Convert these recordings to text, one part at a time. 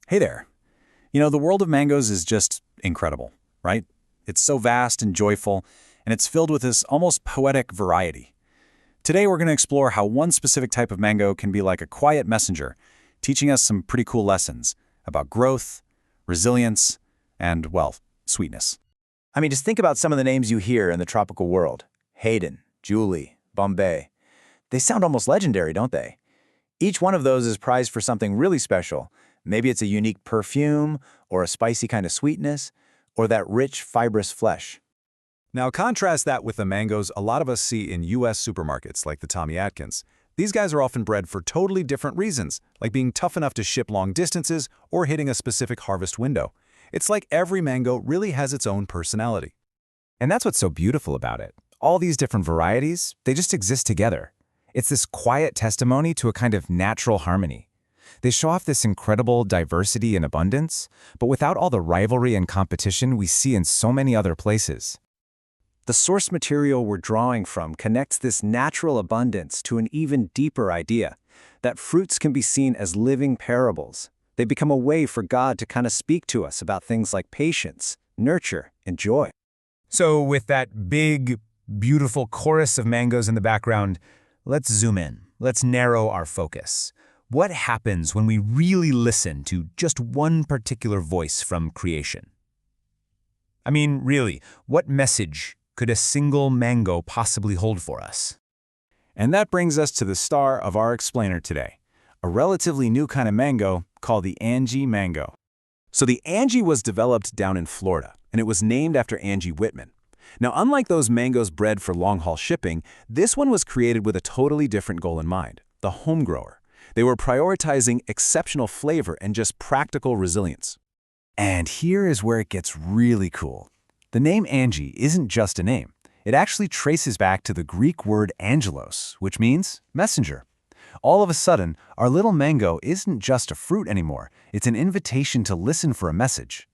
Hey there. The world of mangoes is just incredible, right? It's so vast and joyful, and it's filled with this almost poetic variety. Today we're going to explore how one specific type of mango can be like a quiet messenger, teaching us some pretty cool lessons about growth, resilience, and, well, sweetness. Just think about some of the names you hear in the tropical world. Hayden, Julie, Bombay. They sound almost legendary, don't they? Each one of those is prized for something really special. Maybe it's a unique perfume, or a spicy kind of sweetness, or that rich, fibrous flesh. Now contrast that with the mangoes a lot of us see in U.S. supermarkets like the Tommy Atkins. These guys are often bred for totally different reasons, like being tough enough to ship long distances or hitting a specific harvest window. It's like every mango really has its own personality. And that's what's so beautiful about it. All these different varieties, they just exist together. It's this quiet testimony to a kind of natural harmony. They show off this incredible diversity and abundance, but without all the rivalry and competition we see in so many other places. The source material we're drawing from connects this natural abundance to an even deeper idea, that fruits can be seen as living parables. They become a way for God to kind of speak to us about things like patience, nurture, and joy. So with that big, beautiful chorus of mangoes in the background, let's zoom in. Let's narrow our focus. What happens when we really listen to just one particular voice from creation? Really, what message could a single mango possibly hold for us? And that brings us to the star of our explainer today, a relatively new kind of mango called the Angie Mango. So the Angie was developed down in Florida, and it was named after Angie Whitman. Now, unlike those mangoes bred for long-haul shipping, this one was created with a totally different goal in mind, the home grower. They were prioritizing exceptional flavor and just practical resilience. And here is where it gets really cool. The name Angie isn't just a name. It actually traces back to the Greek word angelos, which means messenger. All of a sudden, our little mango isn't just a fruit anymore. It's an invitation to listen for a message.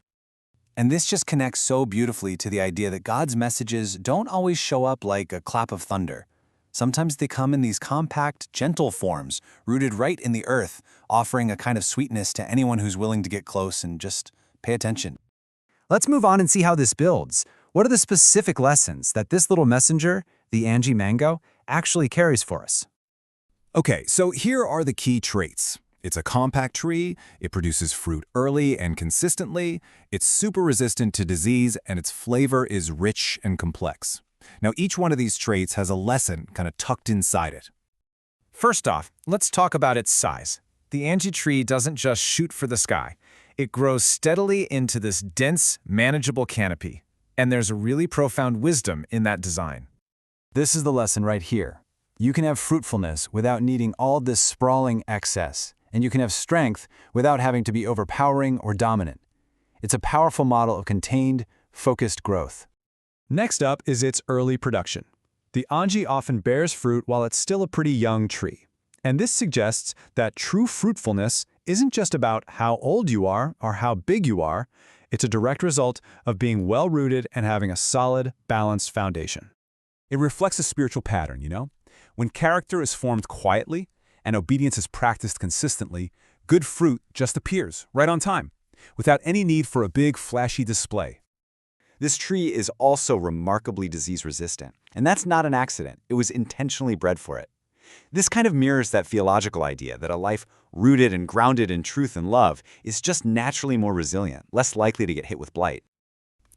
And this just connects so beautifully to the idea that God's messages don't always show up like a clap of thunder. Sometimes they come in these compact, gentle forms, rooted right in the earth, offering a kind of sweetness to anyone who's willing to get close and just pay attention. Let's move on and see how this builds. What are the specific lessons that this little messenger, the Angie Mango, actually carries for us? Okay, so here are the key traits. It's a compact tree, it produces fruit early and consistently, it's super resistant to disease, and its flavor is rich and complex. Now, each one of these traits has a lesson kind of tucked inside it. First off, let's talk about its size. The Angie tree doesn't just shoot for the sky. It grows steadily into this dense, manageable canopy. And there's a really profound wisdom in that design. This is the lesson right here. You can have fruitfulness without needing all this sprawling excess, and you can have strength without having to be overpowering or dominant. It's a powerful model of contained, focused growth. Next up is its early production. The Angie often bears fruit while it's still a pretty young tree. And this suggests that true fruitfulness isn't just about how old you are or how big you are. It's a direct result of being well-rooted and having a solid, balanced foundation. It reflects a spiritual pattern, When character is formed quietly and obedience is practiced consistently, good fruit just appears, right on time, without any need for a big, flashy display. This tree is also remarkably disease-resistant, and that's not an accident. It was intentionally bred for it. This kind of mirrors that theological idea that a life rooted and grounded in truth and love is just naturally more resilient, less likely to get hit with blight.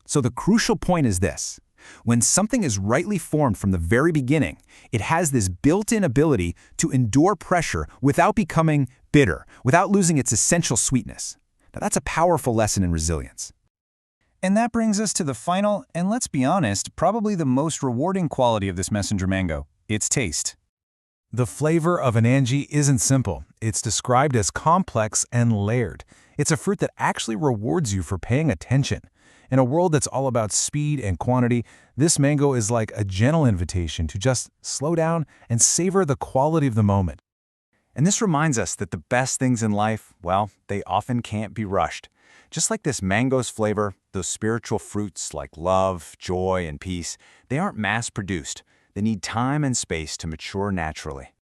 So the crucial point is this. When something is rightly formed from the very beginning, it has this built-in ability to endure pressure without becoming bitter, without losing its essential sweetness. Now that's a powerful lesson in resilience. And that brings us to the final, and let's be honest, probably the most rewarding quality of this messenger mango, its taste. The flavor of an Angie isn't simple. It's described as complex and layered. It's a fruit that actually rewards you for paying attention. In a world that's all about speed and quantity, this mango is like a gentle invitation to just slow down and savor the quality of the moment. And this reminds us that the best things in life, well, they often can't be rushed. Just like this mango's flavor, those spiritual fruits like love, joy, and peace, they aren't mass-produced. They need time and space to mature naturally.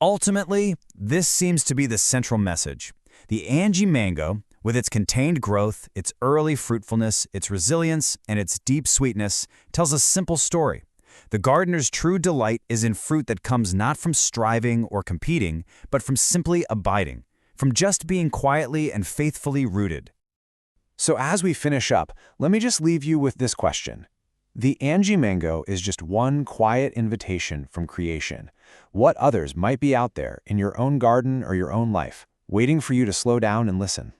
Ultimately, this seems to be the central message. The Angie Mango, With its contained growth, its early fruitfulness, its resilience, and its deep sweetness, tells a simple story. The gardener's true delight is in fruit that comes not from striving or competing, but from simply abiding, from just being quietly and faithfully rooted. So as we finish up, let me just leave you with this question. The Angie Mango is just one quiet invitation from creation. What others might be out there in your own garden or your own life, waiting for you to slow down and listen?